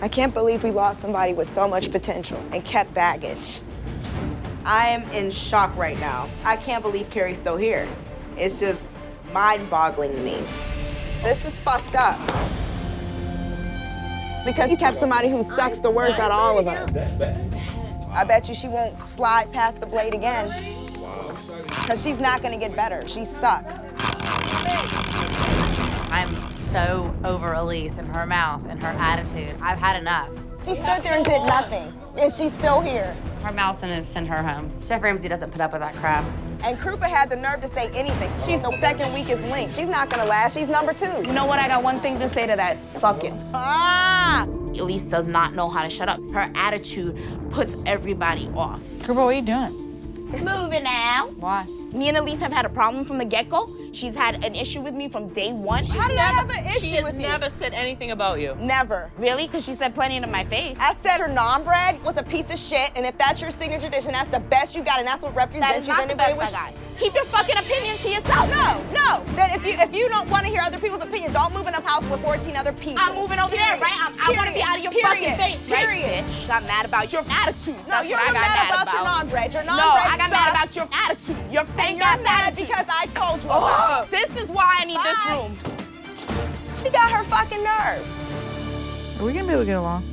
I can't believe we lost somebody with so much potential and kept baggage. I am in shock right now. I can't believe Carrie's still here. It's just mind-boggling to me. This is fucked up. Because he kept somebody who sucks the worst out of all of us. I bet you she won't slide past the blade again. Because she's not gonna get better. She sucks. I'm so over Elise and her mouth and her attitude. I've had enough. She stood there and did nothing, and she's still here. Her mouth's gonna send her home. Chef Ramsay doesn't put up with that crap. And Krupa had the nerve to say anything. She's the second weakest link. She's not gonna last. She's number 2. You know what? I got one thing to say to that. Suck it. Ah! Elise does not know how to shut up. Her attitude puts everybody off. Krupa, what are you doing? Moving now. Why? Me and Elise have had a problem from the get-go. She's had an issue with me from day one. How did I have an issue She has with you? never said anything about you. Never. Really? Because she said plenty to my face. I said her naan bread was a piece of shit, and if that's your signature dish and that's the best you got and that's what That represents is you, not then the anybody best was... I got. Keep your fucking opinions to yourself. No. Then if you don't want to hear other people's opinions, don't move in a house with 14 other people. I'm moving over there, right? I want to be out of your fucking face, right? Period. Bitch. Got mad about your attitude. No, That's you're what I not got mad about your about. naan bread. Your naan No, bread I got sucks, mad about your attitude. Your and fake you're ass mad attitude. because I told you about it. This is why I need this Bye. room. She got her fucking nerve. Are we gonna be able to get along?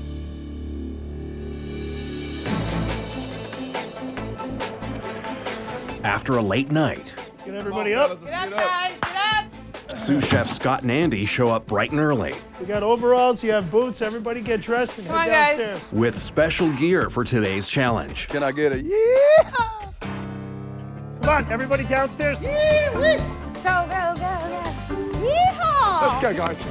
After a late night, Get everybody up. Get up, guys. Get up. sous chefs Scott and Andy show up bright and early We got overalls, you have boots, everybody get dressed and Come on, head guys. downstairs. with special gear for today's challenge. Can I get a yeah? Come on, everybody downstairs. Go. Yeehaw! Let's go, guys.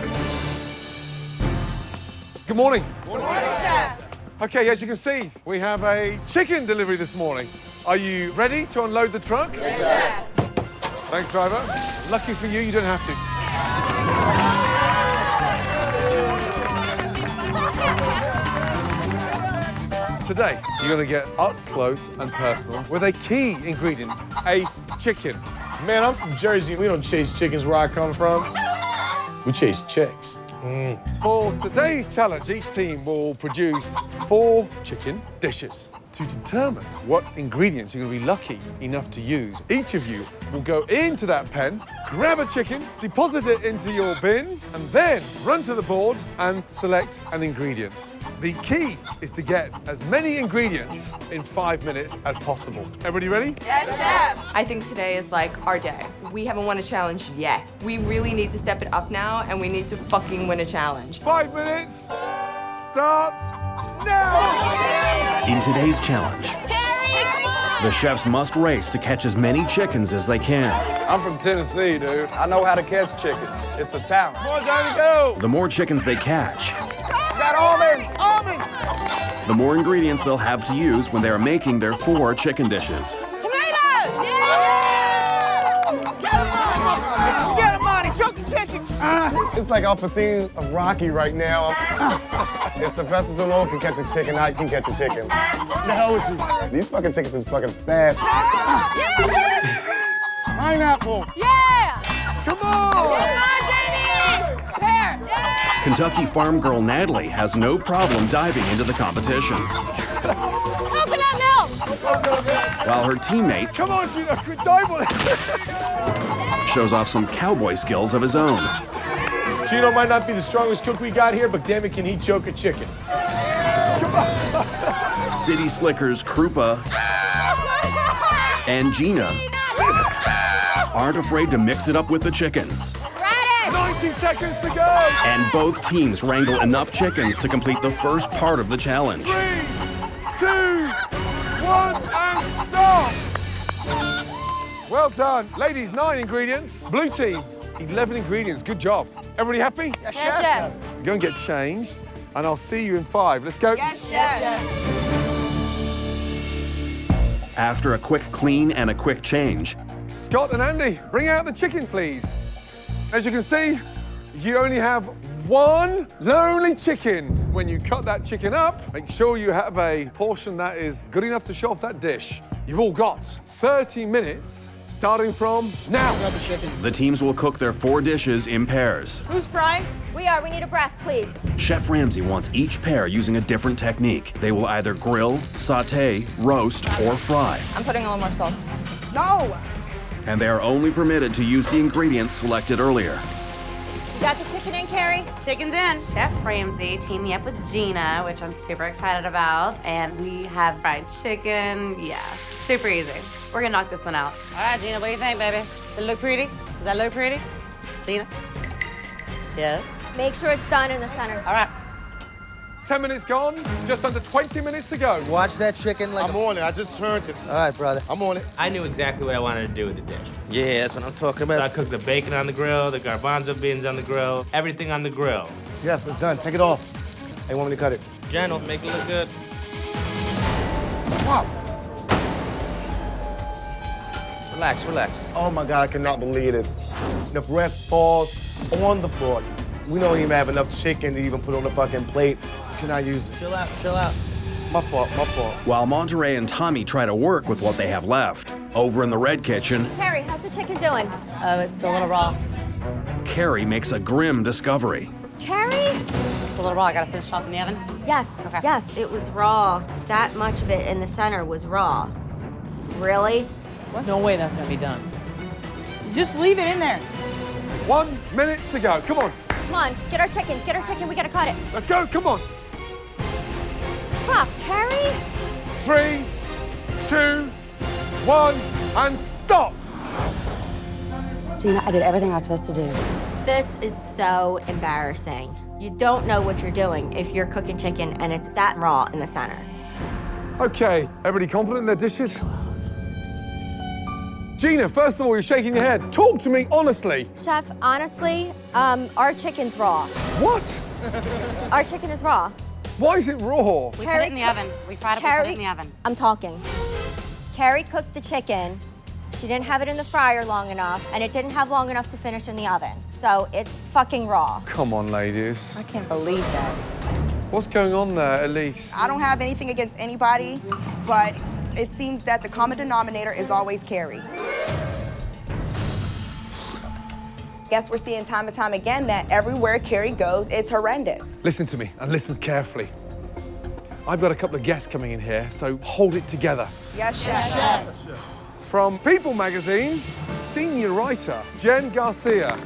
Good morning. Good morning, chef. Okay, as you can see, we have a chicken delivery this morning. Are you ready to unload the truck? Yes, chef. Thanks, driver. Lucky for you, you don't have to. Today, you're going to get up close and personal with a key ingredient, a chicken. Man, I'm from Jersey. We don't chase chickens where I come from. We chase chicks. For today's challenge, each team will produce 4 chicken dishes. To determine what ingredients you're going to be lucky enough to use, each of you will go into that pen, grab a chicken, deposit it into your bin, and then run to the board and select an ingredient. The key is to get as many ingredients in 5 minutes as possible. Everybody ready? Yes, chef. I think today is like our day. We haven't won a challenge yet. We really need to step it up now, and we need to fucking win a challenge. 5 minutes starts now! In today's challenge, the chefs must race to catch as many chickens as they can. I'm from Tennessee, dude. I know how to catch chickens. It's a talent. Come on, Johnny, go! The more chickens they catch, Got almonds! Almonds! the more ingredients they'll have to use when they're making their 4 chicken dishes. Tomatoes! Get him, Monty! Choke the chicken! It's like off a scene of Rocky right now. If Sylvester Stallone can catch a chicken, I can catch a chicken. The hell is you? These fucking chickens is fucking fast. Pineapple! Yeah! Come on! Pear! Kentucky farm girl Natalie has no problem diving into the competition, Coconut milk! while her teammate Come on, Gino, quit diving! shows off some cowboy skills of his own. Gino might not be the strongest cook we got here, but damn it, can he choke a chicken? City slickers Krupa and Gina aren't afraid to mix it up with the chickens. 90 seconds to go! And both teams wrangle enough chickens to complete the first part of the challenge. 3, 2, 1, and stop! Well done. Ladies, 9 ingredients. Blue team, 11 ingredients. Good job. Everybody happy? Yes, chef. Go and get changed, and I'll see you in 5. Let's go. Yes, chef. After a quick clean and a quick change, Scott and Andy, bring out the chicken, please. As you can see, you only have 1 lonely chicken. When you cut that chicken up, make sure you have a portion that is good enough to show off that dish. You've all got 30 minutes starting from now. The teams will cook their 4 dishes in pairs. Who's frying? We are. We need a breast, please. Chef Ramsay wants each pair using a different technique. They will either grill, saute, roast, or fry. I'm putting a little more salt. No. And they are only permitted to use the ingredients selected earlier. You got the chicken in, Carrie? Chicken's in. Chef Ramsay teamed me up with Gina, which I'm super excited about. And we have fried chicken. Yeah, super easy. We're gonna knock this one out. All right, Gina, what do you think, baby? Does it look pretty? Does that look pretty? Gina? Yes? Make sure it's done in the center. All right. 10 minutes gone, just under 20 minutes to go. Watch that chicken like I'm on it. I just turned it. All right, brother. I'm on it. I knew exactly what I wanted to do with the dish. Yeah, that's what I'm talking about. So I cooked the bacon on the grill, the garbanzo beans on the grill, everything on the grill. Yes, it's done. Take it off. Hey, want me to cut it? Gentle, make it look good. Stop. Relax, relax. Oh my God, I cannot believe this. The breast falls on the floor. We don't even have enough chicken to even put on the fucking plate. Can I use it? Chill out, chill out. My fault, my fault. While Monterey and Tommy try to work with what they have left, over in the red kitchen, Carrie, how's the chicken doing? Oh, it's still a little raw. Carrie makes a grim discovery. Carrie? It's a little raw. I gotta finish off in the oven. Yes, Okay. yes. It was raw. That much of it in the center was raw. Really? There's no way that's gonna be done. Just leave it in there. 1 minute to go, come on. Come on, get our chicken. Get our chicken. We gotta cut it. Let's go, come on. Fuck, Carrie? 3, 2, 1, and stop. Gina, I did everything I was supposed to do. This is so embarrassing. You don't know what you're doing if you're cooking chicken and it's that raw in the center. Okay, everybody confident in their dishes? Gina, first of all, you're shaking your head. Talk to me honestly. Chef, honestly, our chicken's raw. What? Our chicken is raw. Why is it raw? We put it in the oven. We fried it, we put it in the oven. I'm talking. Carrie cooked the chicken. She didn't have it in the fryer long enough, and it didn't have long enough to finish in the oven. So it's fucking raw. Come on, ladies. I can't believe that. What's going on there, Elise? I don't have anything against anybody, but it seems that the common denominator is always Carrie. Guess we're seeing time and time again that everywhere Carrie goes, it's horrendous. Listen to me and listen carefully. I've got a couple of guests coming in here, so hold it together. Yes, chef. From People magazine, senior writer Jen Garcia.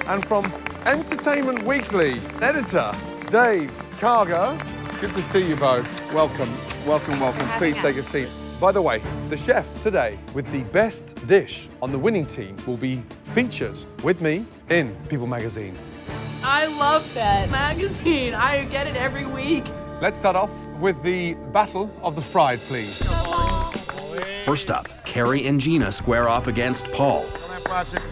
And from Entertainment Weekly, editor Dave Cargo. Good to see you both. Welcome, welcome, welcome. Please take a seat. By the way, the chef today with the best dish on the winning team will be featured with me in People magazine. I love that magazine. I get it every week. Let's start off with the Battle of the Fried, please. First up, Carrie and Gina square off against Paul.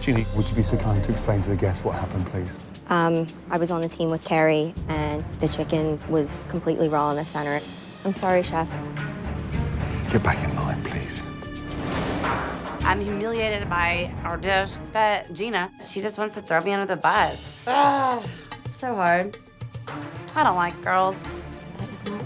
Jeannie, would you be so kind to explain to the guests what happened, please? I was on the team with Carrie, and the chicken was completely raw in the center. I'm sorry, Chef. Get back in line, please. I'm humiliated by our dish, but Gina, she just wants to throw me under the bus. Ugh, it's so hard. I don't like girls. That is not.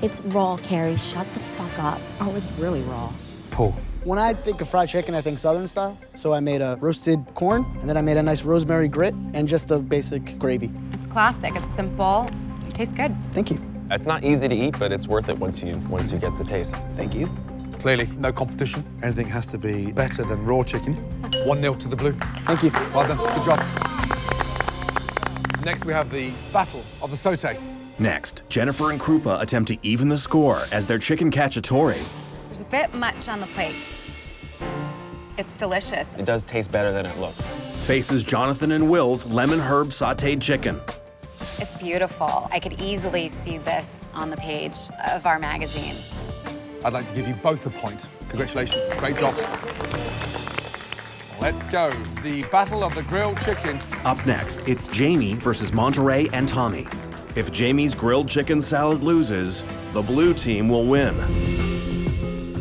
It's raw, Carrie. Shut the fuck up. Oh, it's really raw. Paul. When I think of fried chicken, I think Southern style. So I made a roasted corn, and then I made a nice rosemary grit, and just a basic gravy. It's classic. It's simple. It tastes good. Thank you. It's not easy to eat, but it's worth it once you get the taste. Thank you. Clearly, no competition. Anything has to be better than raw chicken. 1-0 to the blue. Thank you. Well done. Good job. Next, we have the Battle of the Sauté. Next, Jennifer and Krupa attempt to even the score as their chicken cacciatore There's a bit much on the plate. It's delicious. It does taste better than it looks. faces Jonathan and Will's lemon herb sauteed chicken. It's beautiful. I could easily see this on the page of our magazine. I'd like to give you both a point. Congratulations, great job. Let's go. The Battle of the Grilled Chicken. Up next, it's Jamie versus Monterey and Tommy. If Jamie's grilled chicken salad loses, the blue team will win.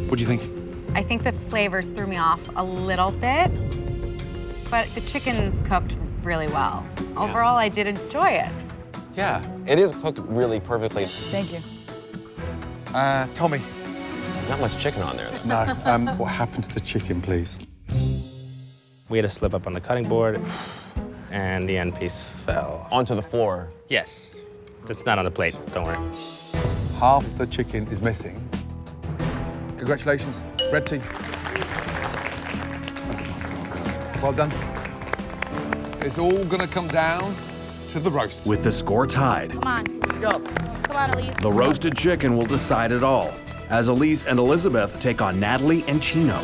What do you think? I think the flavors threw me off a little bit, but the chicken's cooked really well. Overall, I did enjoy it. Yeah, it is cooked really perfectly. Thank you. Tommy. Not much chicken on there, though. No, what happened to the chicken, please? We had a slip up on the cutting board, and the end piece fell. Onto the floor. Yes. It's not on the plate, don't worry. Half the chicken is missing. Congratulations, red team. That's my fault, guys. Well done. It's all gonna come down to the roast. With the score tied, Come on, let's go. Come on, Elise. the roasted chicken will decide it all, as Elise and Elizabeth take on Natalie and Chino.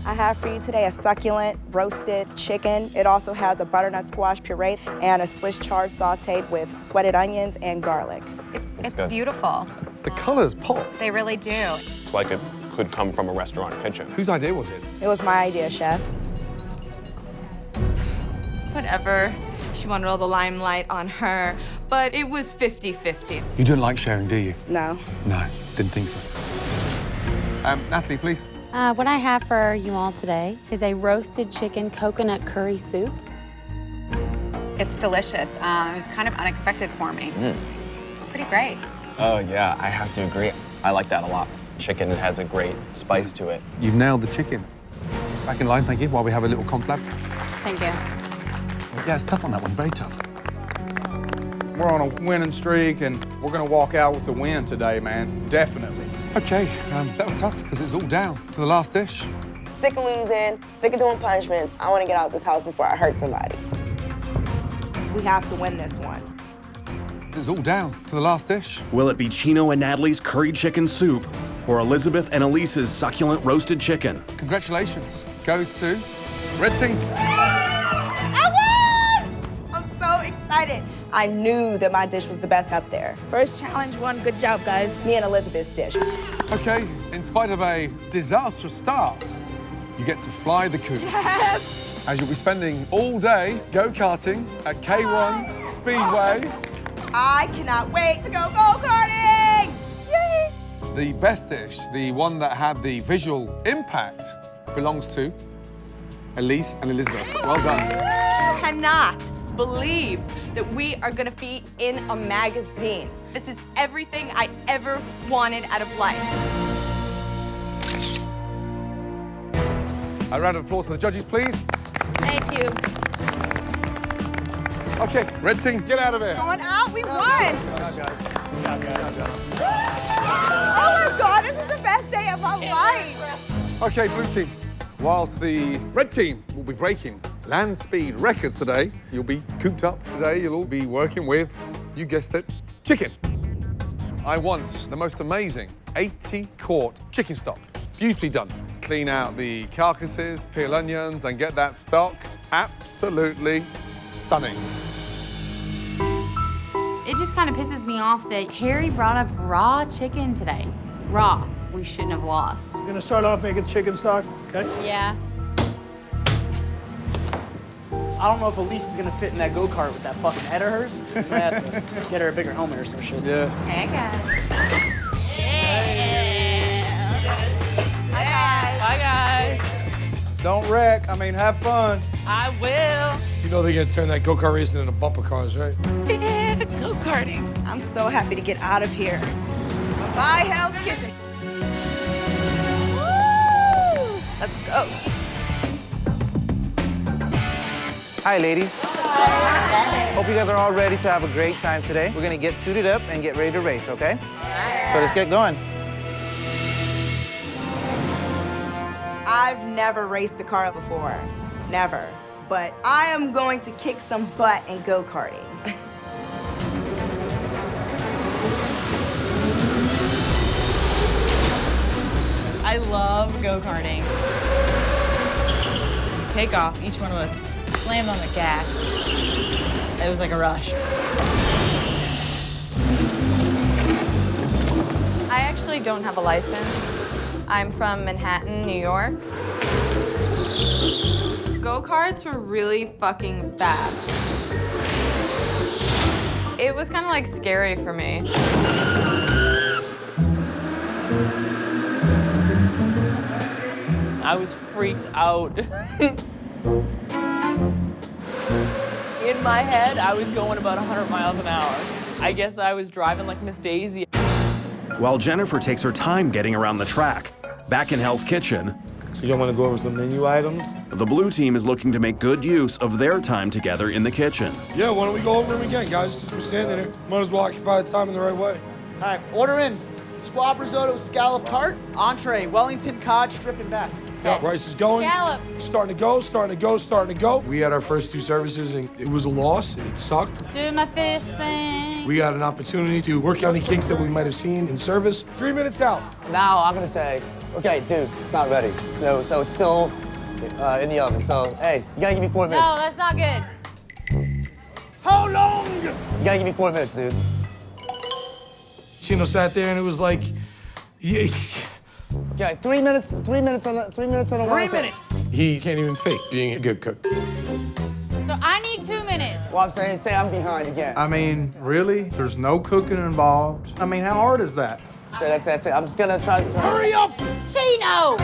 I have for you today a succulent roasted chicken. It also has a butternut squash puree and a Swiss chard sauteed with sweated onions and garlic. It's good. beautiful. The colors pop. They really do. It's like it could come from a restaurant kitchen. Whose idea was it? It was my idea, chef. Whatever. She wanted all the limelight on her, but it was 50-50. You don't like sharing, do you? No. No, didn't think so. Natalie, please. What I have for you all today is a roasted chicken coconut curry soup. It's delicious. It was kind of unexpected for me. Pretty great. Oh, yeah, I have to agree. I like that a lot. Chicken has a great spice to it. You've nailed the chicken. Back in line, thank you, while we have a little conflab. Thank you. Yeah, it's tough on that one, very tough. We're on a winning streak, and we're gonna walk out with the win today, man. Definitely. Okay, that was tough, because it's all down to the last dish. Sick of losing, sick of doing punishments. I want to get out of this house before I hurt somebody. We have to win this one. It's all down to the last dish. Will it be Chino and Natalie's curry chicken soup, or Elizabeth and Elise's succulent roasted chicken? Congratulations goes to red team. I won! I'm so excited. I knew that my dish was the best up there. First challenge won. Good job, guys. Me and Elizabeth's dish. Okay, in spite of a disastrous start, you get to fly the coop. Yes! As you'll be spending all day go-karting at K1 Speedway. I cannot wait to go go-karting! Yay! The best dish, the one that had the visual impact, belongs to Elise and Elizabeth. Well done. Cannot believe that we are gonna be in a magazine. This is everything I ever wanted out of life. A round of applause for the judges, please. Thank you. Okay, red team, get out of here. Going out, we won! Guys. Oh my God, this is the best day of my life! Okay, blue team. Whilst the red team will be breaking land speed records today, you'll be cooped up today. You'll all be working with, you guessed it, chicken. I want the most amazing 80-quart chicken stock. Beautifully done. Clean out the carcasses, peel onions, and get that stock absolutely stunning. It just kind of pisses me off that Carrie brought up raw chicken today. Raw. We shouldn't have lost. You're gonna start off making chicken stock, okay? Yeah. I don't know if Elise is gonna fit in that go-kart with that fucking head of hers. I have to get her a bigger helmet or some shit. Yeah. Hey, guys. Hi, guys. Don't wreck. I mean, have fun. I will. You know they're gonna turn that go-kart racing into bumper cars, right? Yeah, go-karting. I'm so happy to get out of here. Bye, Hell's Kitchen. Woo! Let's go. Hi, ladies. Hi. Hope you guys are all ready to have a great time today. We're gonna get suited up and get ready to race, okay? So let's get going. I've never raced a car before, never. But I am going to kick some butt in go-karting. I love go-karting. Take off, each one of us slammed on the gas. It was like a rush. I actually don't have a license. I'm from Manhattan, New York. Go-karts were really fucking fast. It was kind of like scary for me. I was freaked out. In my head, I was going about 100 miles an hour. I guess I was driving like Miss Daisy. While Jennifer takes her time getting around the track, back in Hell's Kitchen, So y'all want to go over some menu items? The blue team is looking to make good use of their time together in the kitchen. Yeah, why don't we go over them again, guys? Since we're standing here, might as well occupy the time in the right way. All right, order in. Squab risotto, scallop tart, entree, Wellington cod, strip and bass. Yeah, rice is going. Scallop. Starting to go, starting to go, starting to go. We had our first 2 services and it was a loss. It sucked. Do my fish thing. We got an opportunity to work out any kinks that we might have seen in service. 3 minutes out. Now I'm gonna say, okay, dude, it's not ready. So it's still in the oven. So, hey, you gotta give me 4 minutes. No, that's not good. How long? You gotta give me 4 minutes, dude. Chino sat there and it was like, yeah. Okay, 3 minutes. 3 minutes on the 3 minutes on the 3 minutes. He can't even fake being a good cook. So I need 2 minutes. Well, I'm saying, say I'm behind again. I mean, really? There's no cooking involved. I mean, how hard is that? So that's it. I'm just gonna try to... Hurry up! Chino!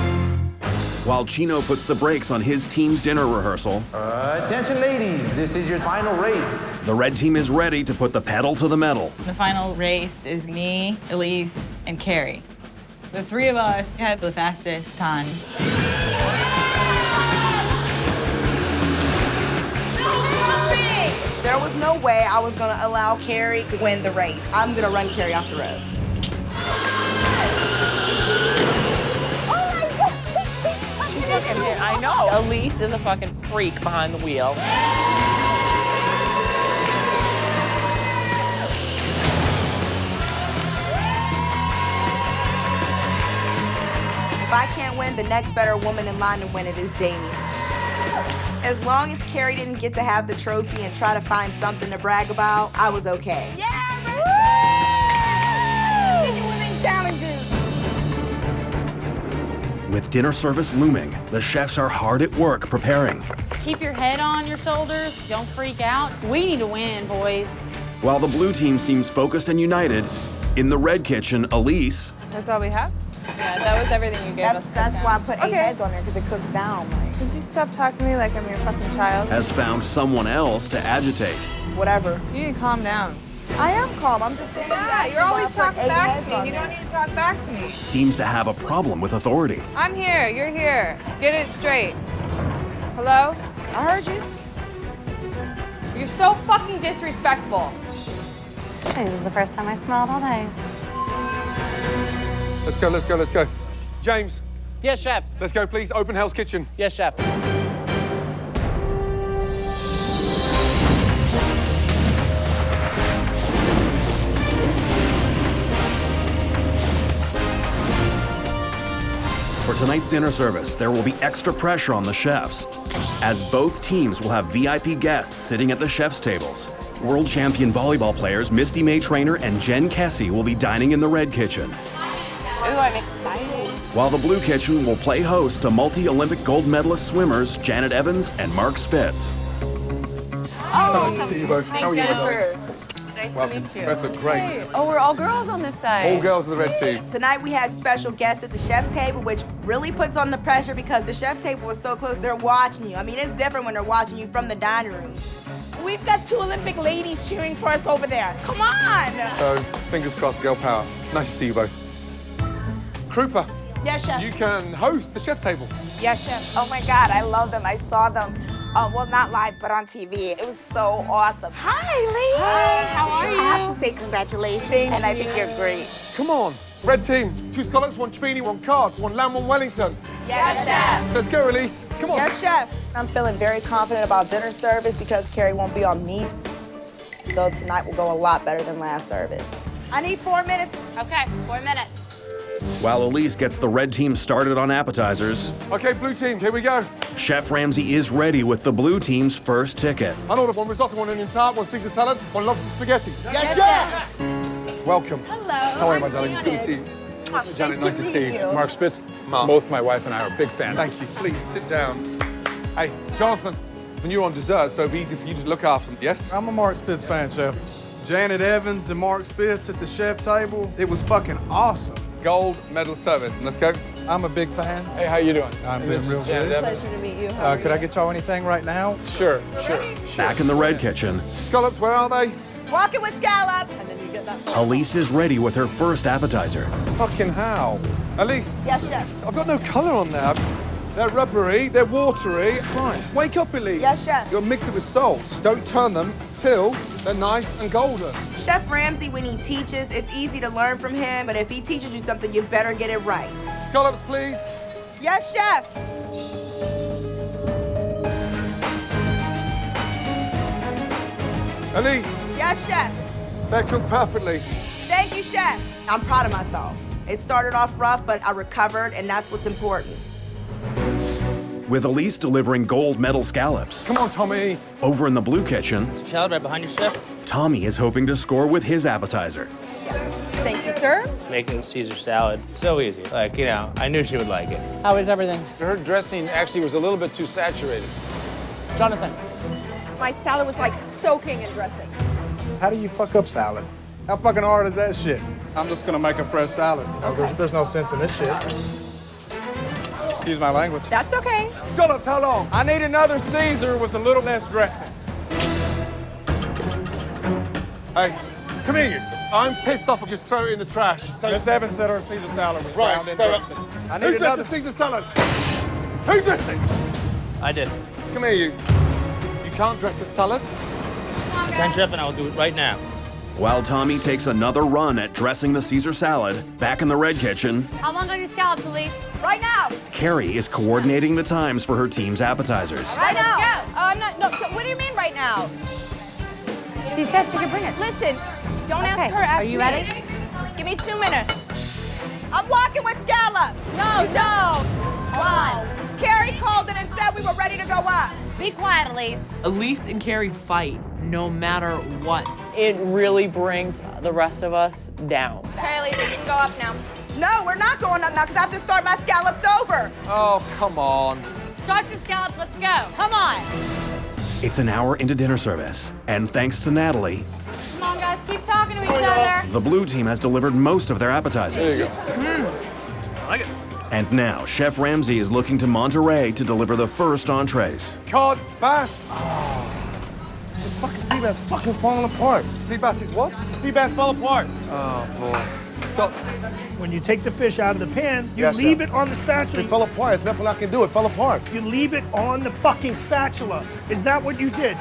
While Chino puts the brakes on his team's dinner rehearsal, Attention, ladies. This is your final race. the red team is ready to put the pedal to the metal. The final race is me, Elise, and Carrie. The 3 of us had the fastest times. There was no way I was gonna allow Carrie to win the race. I'm gonna run Carrie off the road. She fucking hit. I know. Elise is a fucking freak behind the wheel. If I can't win, the next better woman in line to win it is Jamie. As long as Carrie didn't get to have the trophy and try to find something to brag about, I was okay. Yeah, winning challenges. With dinner service looming, the chefs are hard at work preparing. Keep your head on your shoulders. Don't freak out. We need to win, boys. While the blue team seems focused and united, in the red kitchen, Elise That's all we have? Yeah, that was everything you gave us. That's why I put 8 heads on there, because it cooks down. Like, Could you stop talking to me like I'm your fucking child? has found someone else to agitate. whatever. You need to calm down. I am calm. I'm just saying. Yeah, you're always talking back to me, and you don't need to talk back to me. Seems to have a problem with authority. I'm here, you're here. Get it straight. Hello? I heard you. You're so fucking disrespectful. This is the first time I smelled all day. Let's go, let's go, let's go. James, Yes, chef. let's go, please. Open Hell's Kitchen. Yes, chef. For tonight's dinner service, there will be extra pressure on the chefs, as both teams will have VIP guests sitting at the chef's tables. World champion volleyball players Misty May Trainer and Jen Kessie will be dining in the red kitchen, Ooh, I'm excited. while the blue kitchen will play host to multi-Olympic gold medalist swimmers Janet Evans and Mark Spitz. Nice to see you both. How are you? Jennifer. Nice Welcome. to meet you. Both look great. Oh, we're all girls on this side. All girls on the red team. Tonight we had special guests at the chef table, which really puts on the pressure because the chef table was so close. They're watching you. I mean, it's different when they're watching you from the dining room. We've got 2 Olympic ladies cheering for us over there. Come on. So, fingers crossed, girl power. Nice to see you both. Krupa, Yes, chef. you can host the chef table. Yes, chef. Oh my God, I love them. I saw them. Well, not live, but on TV. It was so awesome. Hi, ladies. Hi, how are you? I have to say congratulations, and I think you're great. Come on, red team. 2 scallops, 1 chipini, 1 cards, 1 lamb, 1 Wellington. Yes, chef. Let's go, Elise. Come on. Yes, chef. I'm feeling very confident about dinner service because Carrie won't be on meat. So tonight will go a lot better than last service. I need 4 minutes. Okay, 4 minutes. While Elise gets the red team started on appetizers, Okay, blue team, here we go. Chef Ramsay is ready with the blue team's first ticket. I'll order 1 risotto, 1 onion tart, 1 Caesar salad, 1 lobster spaghetti. Yes, chef. Welcome. Hello. How are you, my darling? Good to see you. Janet, nice to see you. Mark Spitz, Mark. both my wife and I are big fans. Thank you. Please, sit down. Hey, Jonathan, when you're on dessert, so it'll be easy for you to look after them, yes? I'm a Mark Spitz fan, chef. Janet Evans and Mark Spitz at the chef table. It was fucking awesome. Gold medal service. Let's go. I'm a big fan. Hey, how you doing? I'm doing real good. Pleasure to meet you. Could I get y'all anything right now? Sure. Back in the red kitchen, Scallops, where are they? Walking with scallops. Elise is ready with her first appetizer. Fucking how? Elise, Yes, chef. I've got no colour on there. They're rubbery, they're watery. Christ. Wake up, Elise. Yes, chef. You'll mix it with salt. Don't turn them till they're nice and golden. Chef Ramsay, when he teaches, it's easy to learn from him, but if he teaches you something, you better get it right. Scallops, please. Yes, chef. Elise, Yes, chef. they're cooked perfectly. Thank you, chef. I'm proud of myself. It started off rough, but I recovered, and that's what's important. With Elise delivering gold medal scallops. Come on, Tommy. Over in the blue kitchen, Salad right behind you, chef. Tommy is hoping to score with his appetizer. Thank you, sir. Making Caesar salad, so easy. Like, you know, I knew she would like it. How is everything? Her dressing actually was a little bit too saturated. Jonathan, My salad was like soaking in dressing. How do you fuck up salad? How fucking hard is that shit? I'm just gonna make a fresh salad. Oh, there's no sense in this shit. Excuse my language. That's okay. Scallops, how long? I need another Caesar with a little less dressing. Hey, come here, you. I'm pissed off. Just throw it in the trash. So, Miss Evans said her Caesar salad was right, browned in so dressing. I who need dressed another the Caesar salad? Who dressed it? I did. Come here, you. You can't dress a salad. Can, chef, and I'll do it right now. While Tommy takes another run at dressing the Caesar salad, back in the red kitchen, How long on your scallops, Elise? Right now. Carrie is coordinating the times for her team's appetizers. Right now. I'm not. No. What do you mean right now? She said she could bring it. Listen, don't ask Okay, her. Ask are you me. ready? Just give me 2 minutes. I'm walking with scallops. No, don't. Wow. Carrie called it and said we were ready to go up. Be quiet, Elise. Elise and Carrie fight no matter what. It really brings the rest of us down. Okay, Elise, you can go up now. No, we're not going up now because I have to start my scallops over. Oh, come on. Start your scallops, let's go. Come on. It's an hour into dinner service, and thanks to Natalie, Come on, guys, keep talking to each other. the blue team has delivered most of their appetizers. There you go. I like it. And now, Chef Ramsay is looking to Monterey to deliver the first entrees. Cod, bass. The fucking sea bass fucking falling apart. Sea bass is what? Sea bass fell apart. Oh, boy. Stop. When you take the fish out of the pan, you Yes, leave chef. it on the spatula. It fell apart. There's nothing I can do. It fell apart. You leave it on the fucking spatula. Is that what you did?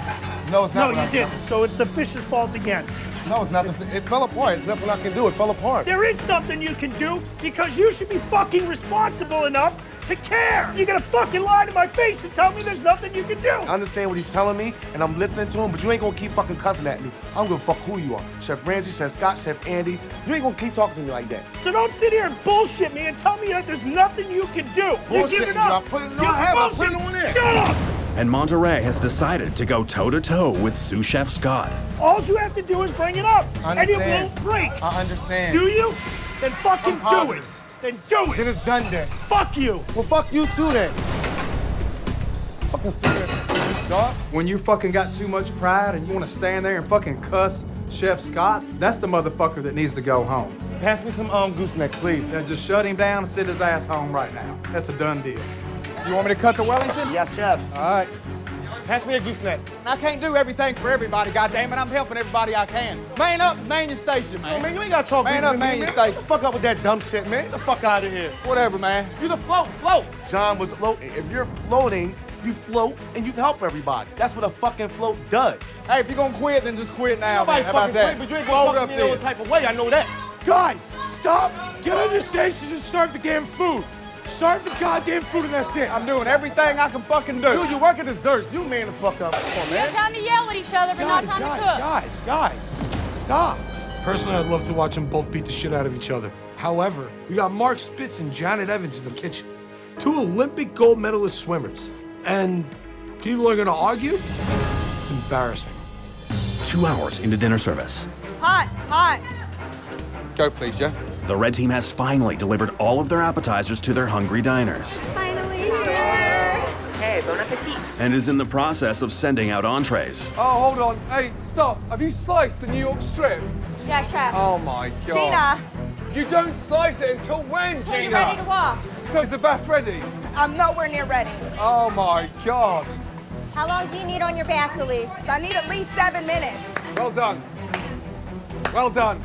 No, it's not. No, you didn't. So it's the fish's fault again. No, it's not. It fell apart. There's nothing I can do. It fell apart. There is something you can do because you should be fucking responsible enough to care. You're gonna fucking lie to my face and tell me there's nothing you can do. I understand what he's telling me, and I'm listening to him, but you ain't gonna keep fucking cussing at me. I'm gonna fuck who you are. Chef Ramsay, Chef Scott, Chef Andy. You ain't gonna keep talking to me like that. So don't sit here and bullshit me and tell me that there's nothing you can do. You're Bullshit giving you. up. I put it on. You're I have. I put bullshit. it on there. Shut up. And Monterey has decided to go toe-to-toe with sous chef Scott. All you have to do is bring it up, I and it understand. won't break. I understand. Do you? Then fucking I'm do positive. it. Then do Then it. it's done then. Fuck you. Well, fuck you too then. Fucking sit there, dog. When you fucking got too much pride and you want to stand there and fucking cuss Chef Scott, that's the motherfucker that needs to go home. Pass me some goosenecks, please. Now just shut him down and sit his ass home right now. That's a done deal. You want me to cut the Wellington? Yes, chef. All right. Pass me a gooseneck. I can't do everything for everybody, goddammit. I'm helping everybody I can. Man up, man your station, man. Oh, man, you ain't gotta talk Man business up, to man me, your man. station. Get the fuck up with that dumb shit, man. Get the fuck out of here. Whatever, man. You the float. John was floating. If you're floating, you float and you help everybody. That's what a fucking float does. Hey, if you're gonna quit, then just quit now, Nobody man. How about fucking that? quit, but you ain't Fold gonna up talk to me no there. type of way. I know that. Guys, stop. Get on your stations and serve the damn food. Serve the goddamn food and that's it. I'm doing everything I can fucking do. Dude, you work at desserts. You man the fuck up. Come on, We have man. time to yell at each other, but not time to cook. Guys, stop. Personally, I'd love to watch them both beat the shit out of each other. However, we got Mark Spitz and Janet Evans in the kitchen. 2 Olympic gold medalist swimmers. And people are gonna argue? It's embarrassing. 2 hours into dinner service. Hot. Go, please, yeah? The red team has finally delivered all of their appetizers to their hungry diners Finally here. Hey, bon appetit. and is in the process of sending out entrees. Oh, hold on. Hey, stop. Have you sliced the New York strip? Yeah, chef. Oh, my God. Gina, You don't slice it until when, Gina? Are you ready to walk? So is the bass ready? I'm nowhere near ready. Oh, my God. How long do you need on your bass, Elise? I need at least 7 minutes. Well done. Well done.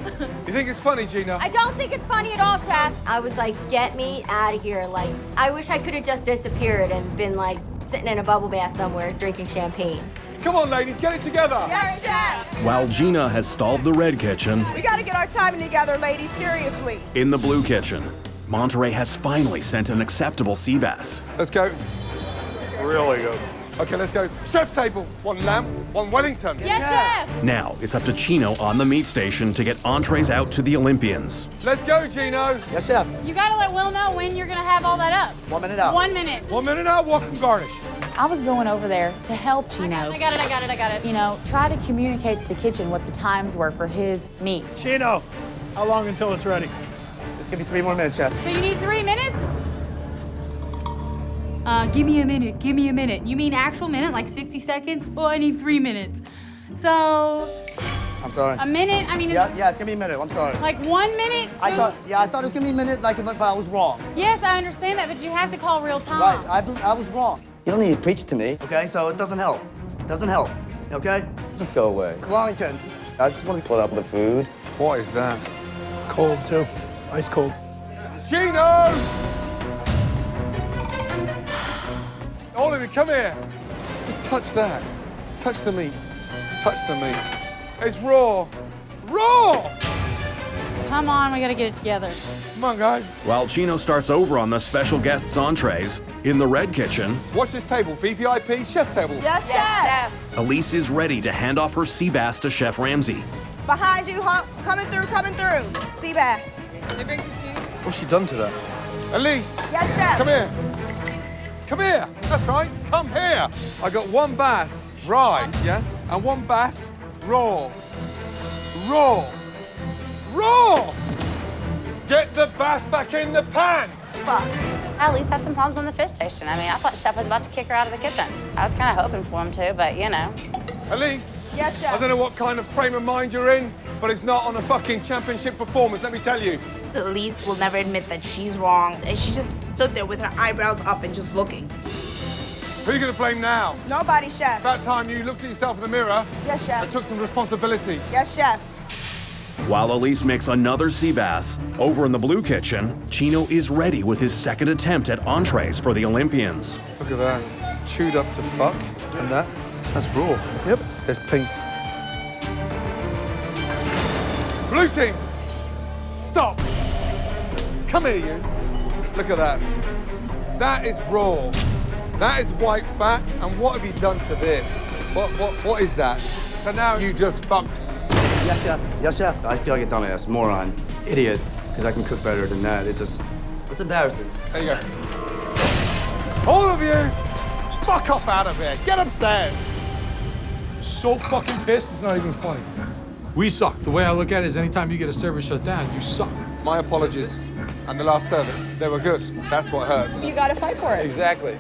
You think it's funny, Gina? I don't think it's funny at all, Chef. I was like, get me out of here. Like, I wish I could have just disappeared and been like sitting in a bubble bath somewhere drinking champagne. Come on, ladies, get it together. Yes, Chef. While Gina has stalled the red kitchen, We gotta get our timing together, ladies, seriously. in the blue kitchen, Monterey has finally sent an acceptable sea bass. Let's go. Really good. Okay, let's go. Chef table. 1 lamb, 1 Wellington. Yes, Chef. Now it's up to Chino on the meat station to get entrees out to the Olympians. Let's go, Gino. Yes, Chef. You gotta let Will know when you're gonna have all that up. 1 minute out. 1 minute. 1 minute out, walk and garnish. I was going over there to help Chino. I got it. You know, try to communicate to the kitchen what the times were for his meat. Chino, how long until it's ready? It's gonna be 3 more minutes, Chef. So you need 3 minutes? Give me a minute. You mean actual minute, like 60 seconds? Well, I need 3 minutes. So, I'm sorry. a minute, I mean, Yeah, it's gonna be a minute. I'm sorry. like 1 minute? I thought it was gonna be a minute, but I was wrong. Yes, I understand that, but you have to call real time. Right, I was wrong. You don't need to preach to me, okay? So it doesn't help. Doesn't help, okay? Just go away. Wellington. I just want to put up with the food. What is that? Cold, too. Ice cold. Gino! All of you, come here. Just touch that. Touch the meat. Touch the meat. It's raw. Raw! Come on, we gotta get it together. Come on, guys. While Chino starts over on the special guests' entrees, in the red kitchen, Watch this table. VVIP, chef table. Yes, Chef. Elise is ready to hand off her sea bass to Chef Ramsay. Behind you, Hump. Coming through. Sea bass. What's she done to that? Elise. Yes, Chef. Come here. Come here. That's right. Come here. I got 1 bass, right, yeah? And 1 bass, raw. Raw. Raw! Get the bass back in the pan. Fuck. I at least had some problems on the fish station. I mean, I thought Chef was about to kick her out of the kitchen. I was kind of hoping for him to, but you know. Elise. Yes, Chef. I don't know what kind of frame of mind you're in, but it's not on a fucking championship performance, let me tell you. Elise will never admit that she's wrong, and she just stood there with her eyebrows up and just looking. Who are you going to blame now? Nobody, Chef. That time you looked at yourself in the mirror Yes, Chef. and took some responsibility. Yes, Chef. While Elise makes another sea bass, over in the blue kitchen, Chino is ready with his second attempt at entrees for the Olympians. Look at that. Chewed up to fuck. And that's raw. Yep. There's pink. Blue team, stop. Come here, you. Look at that. That is raw. That is white fat. And what have you done to this? What is that? So now you just fucked. Yes, Chef. Yes, Chef. I feel like a dumbass, moron, idiot, because I can cook better than that. It's embarrassing. There you go. All of you, fuck off out of here. Get upstairs. So fucking pissed, it's not even funny. We suck. The way I look at it is anytime you get a service shut down, you suck. My apologies. And the last service, they were good. That's what hurts. You gotta fight for it. Exactly.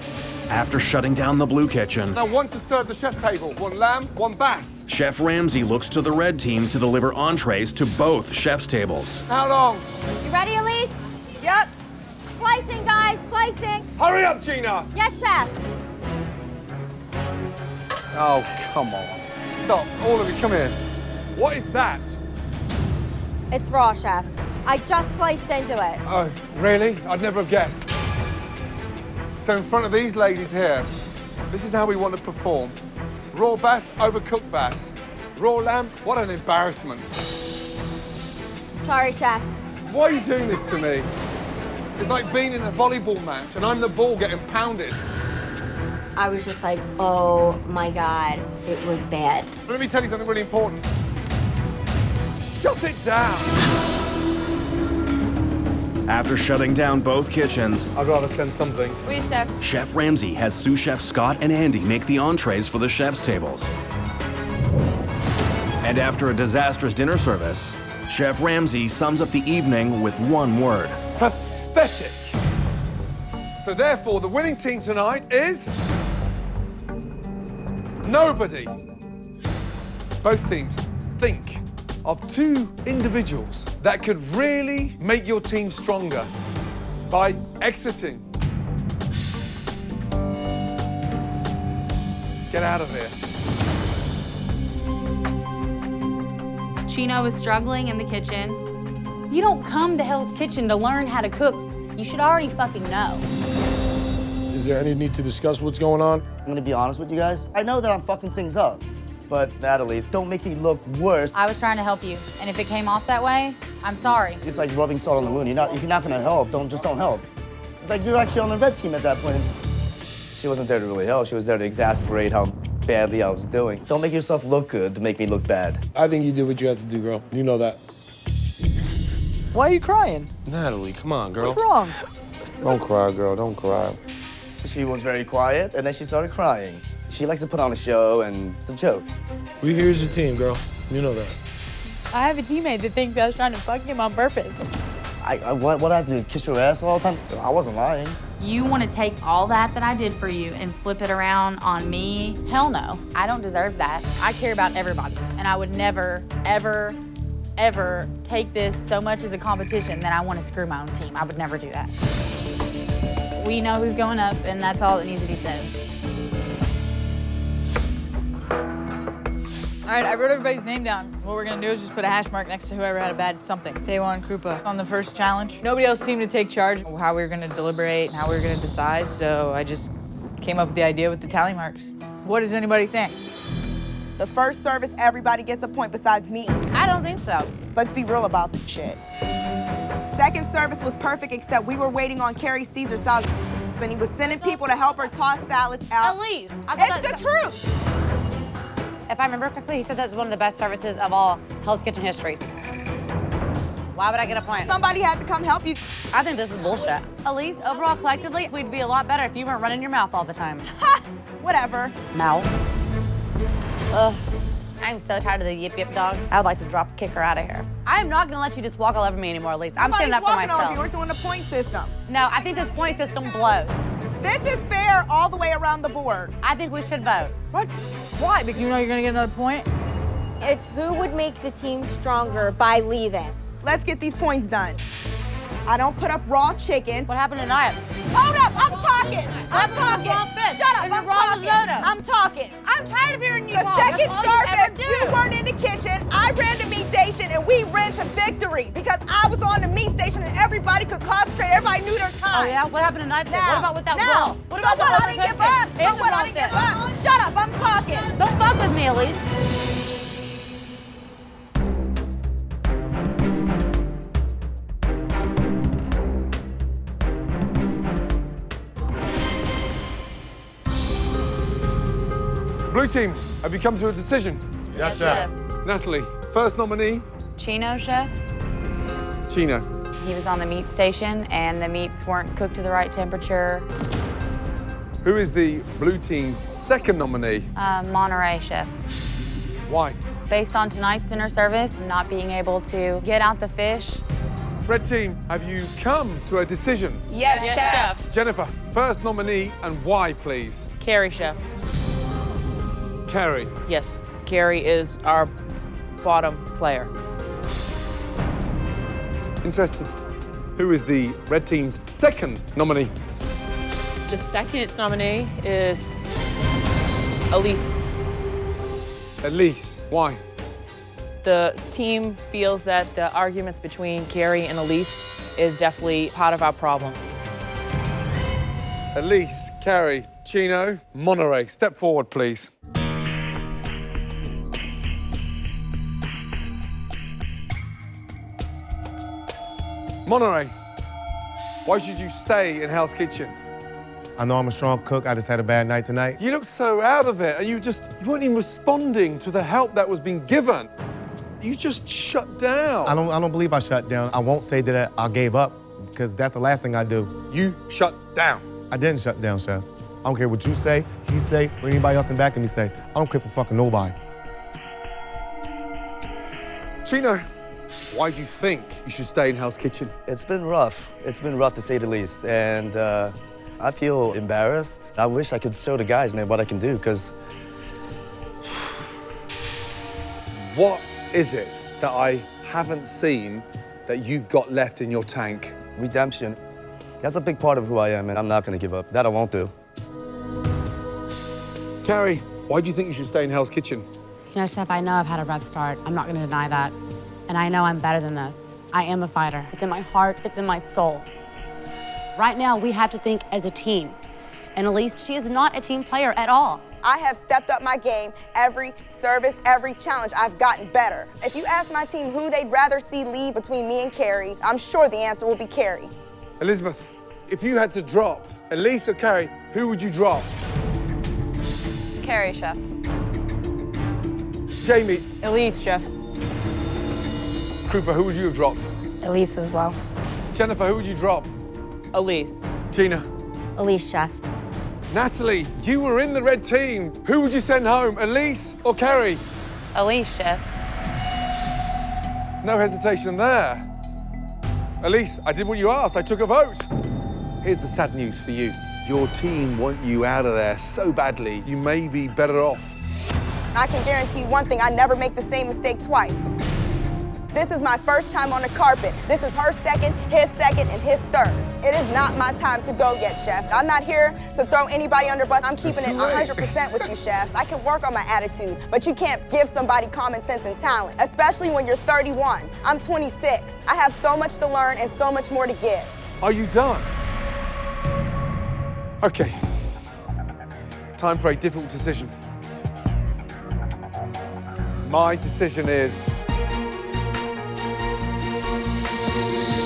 After shutting down the blue kitchen, Now, 1 to serve the chef table. 1 lamb, 1 bass. Chef Ramsay looks to the red team to deliver entrees to both chefs' tables. How long? You ready, Elise? Yep. Slicing, guys, slicing. Hurry up, Gina. Yes, Chef. Oh, come on. Stop. All of you, come here. What is that? It's raw, Chef. I just sliced into it. Oh, really? I'd never have guessed. So in front of these ladies here, this is how we want to perform. Raw bass, overcooked bass. Raw lamb, what an embarrassment. Sorry, Chef. Why are you doing this to me? It's like being in a volleyball match and I'm the ball getting pounded. I was just like, oh my God, it was bad. But let me tell you something really important. Shut it down. After shutting down both kitchens, I'd rather send something. Oui, Chef. Chef Ramsay has sous chef Scott and Andy make the entrees for the chef's tables. And after a disastrous dinner service, Chef Ramsay sums up the evening with one word. Pathetic. So therefore, the winning team tonight is... nobody. Both teams think of 2 individuals that could really make your team stronger by exiting. Get out of here. Chino was struggling in the kitchen. You don't come to Hell's Kitchen to learn how to cook. You should already fucking know. Is there any need to discuss what's going on? I'm gonna be honest with you guys. I know that I'm fucking things up, but Natalie, don't make me look worse. I was trying to help you, and if it came off that way, I'm sorry. It's like rubbing salt on the wound. If you're not gonna help, don't help. It's like you're actually on the red team at that point. She wasn't there to really help. She was there to exasperate how badly I was doing. Don't make yourself look good to make me look bad. I think you did what you had to do, girl. You know that. Why are you crying? Natalie, come on, girl. What's wrong? Don't cry, girl. Don't cry. She was very quiet, and then she started crying. She likes to put on a show, and it's a joke. We here as a team, girl. You know that. I have a teammate that thinks I was trying to fuck him on purpose. What I do? Kiss your ass all the time? I wasn't lying. You want to take all that I did for you and flip it around on me? Hell no. I don't deserve that. I care about everybody, and I would never, ever, ever take this so much as a competition that I want to screw my own team. I would never do that. We know who's going up, and that's all that needs to be said. All right, I wrote everybody's name down. What we're gonna do is just put a hash mark next to whoever had a bad something. Day one, Krupa on the first challenge. Nobody else seemed to take charge of how we were gonna deliberate and how we were gonna decide, so I just came up with the idea with the tally marks. What does anybody think? The first service, everybody gets a point besides me. I don't think so. Let's be real about this shit. Second service was perfect, except we were waiting on Carrie's Caesar salad, and he was sending people to help her toss salads out. Elise, It's the truth. If I remember correctly, he said that's one of the best services of all Hell's Kitchen histories. Why would I get a point? Somebody had to come help you. I think this is bullshit. Elise, overall, collectively, we'd be a lot better if you weren't running your mouth all the time. Ha! Whatever. Mouth. Ugh. I'm so tired of the yip yip dog. I would like to kick her out of here. I am not gonna let you just walk all over me anymore, Elise. I'm standing up for Nobody's walking myself. over you. We're doing a point system. No, I think this point system blows. This is fair all the way around the board. I think we should vote. What? Why? Because you know you're gonna get another point? It's who would make the team stronger by leaving. Let's get these points done. I don't put up raw chicken. What happened tonight? Hold up, I'm talking. I'm talking. Wrong fish. Shut up, And I'm you're wrong talking. risotto. I'm talking. I'm tired of hearing you The talk. second That's all you ever service, do. you weren't in the kitchen. I ran the meat station, and we ran to victory because I was on the meat station, and everybody could concentrate. Everybody knew their time. Oh yeah, what happened tonight? Then? Now, What about with that now. wall? What about So what? I the didn't give up. So what? I didn't give up. Shut up, I'm talking. Don't fuck with me, Elise. Blue team, have you come to a decision? Yes, sir. Natalie, first nominee, Chino, chef? Chino. He was on the meat station, and the meats weren't cooked to the right temperature. Who is the blue team's second nominee? Monterey, chef. Why? Based on tonight's dinner service, not being able to get out the fish. Red team, have you come to a decision? Yes, chef. Jennifer, first nominee and why, please? Carrie, chef. Carrie. Yes, Carrie is our bottom player. Interesting. Who is the red team's second nominee? The second nominee is Elise. Elise. Why? The team feels that the arguments between Carrie and Elise is definitely part of our problem. Elise, Carrie, Chino, Monterey, step forward, please. Monterey, why should you stay in Hell's Kitchen? I know I'm a strong cook. I just had a bad night tonight. You look so out of it, and you weren't even responding to the help that was being given. You just shut down. I don't believe I shut down. I won't say that I gave up, because that's the last thing I do. You shut down. I didn't shut down, chef. I don't care what you say, he say, or anybody else in back of me say. I don't care for fucking nobody. Chino, why do you think you should stay in Hell's Kitchen? It's been rough. It's been rough to say the least. And I feel embarrassed. I wish I could show the guys, man, what I can do, because... What is it that I haven't seen that you've got left in your tank? Redemption. That's a big part of who I am, and I'm not gonna give up. That I won't do. Carrie, why do you think you should stay in Hell's Kitchen? You know, Chef, I know I've had a rough start. I'm not going to deny that. And I know I'm better than this. I am a fighter. It's in my heart, it's in my soul. Right now, we have to think as a team. And Elise, she is not a team player at all. I have stepped up my game every service, every challenge. I've gotten better. If you ask my team who they'd rather see lead between me and Carrie, I'm sure the answer will be Carrie. Elizabeth, if you had to drop Elise or Carrie, who would you drop? Carrie, chef. Jamie. Elise, chef. Krupa, who would you have dropped? Elise as well. Jennifer, who would you drop? Elise. Gina. Elise, chef. Natalie, you were in the red team. Who would you send home, Elise or Carrie? Elise, chef. No hesitation there. Elise, I did what you asked. I took a vote. Here's the sad news for you. Your team want you out of there so badly, you may be better off. I can guarantee you one thing, I never make the same mistake twice. This is my first time on the carpet. This is her second, and his third. It is not my time to go yet, chef. I'm not here to throw anybody under bus. I'm keeping it 100% with you, chefs. I can work on my attitude, but you can't give somebody common sense and talent, especially when you're 31. I'm 26. I have so much to learn and so much more to give. Are you done? Okay. Time for a difficult decision. My decision is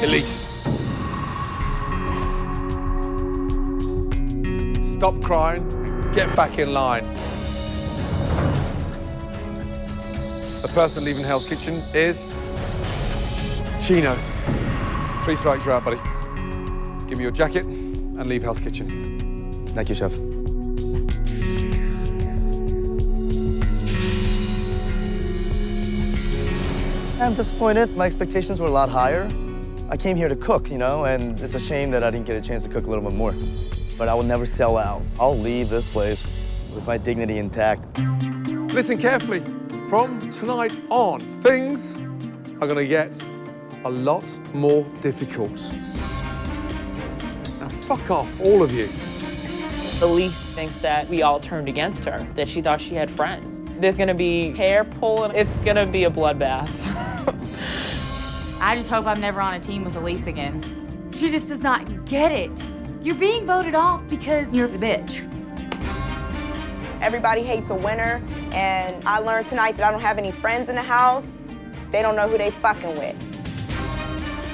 Elise. Stop crying and get back in line. The person leaving Hell's Kitchen is Chino. 3 strikes, you're out, buddy. Give me your jacket and leave Hell's Kitchen. Thank you, chef. I'm disappointed. My expectations were a lot higher. I came here to cook, you know, and it's a shame that I didn't get a chance to cook a little bit more. But I will never sell out. I'll leave this place with my dignity intact. Listen carefully. From tonight on, things are gonna get a lot more difficult. Now, fuck off, all of you. Elise thinks that we all turned against her, that she thought she had friends. There's gonna be hair pulling. It's gonna be a bloodbath. I just hope I'm never on a team with Elise again. She just does not get it. You're being voted off because you're a bitch. Everybody hates a winner, and I learned tonight that I don't have any friends in the house. They don't know who they fucking with.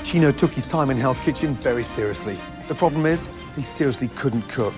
Chino took his time in Hell's Kitchen very seriously. The problem is, he seriously couldn't cook.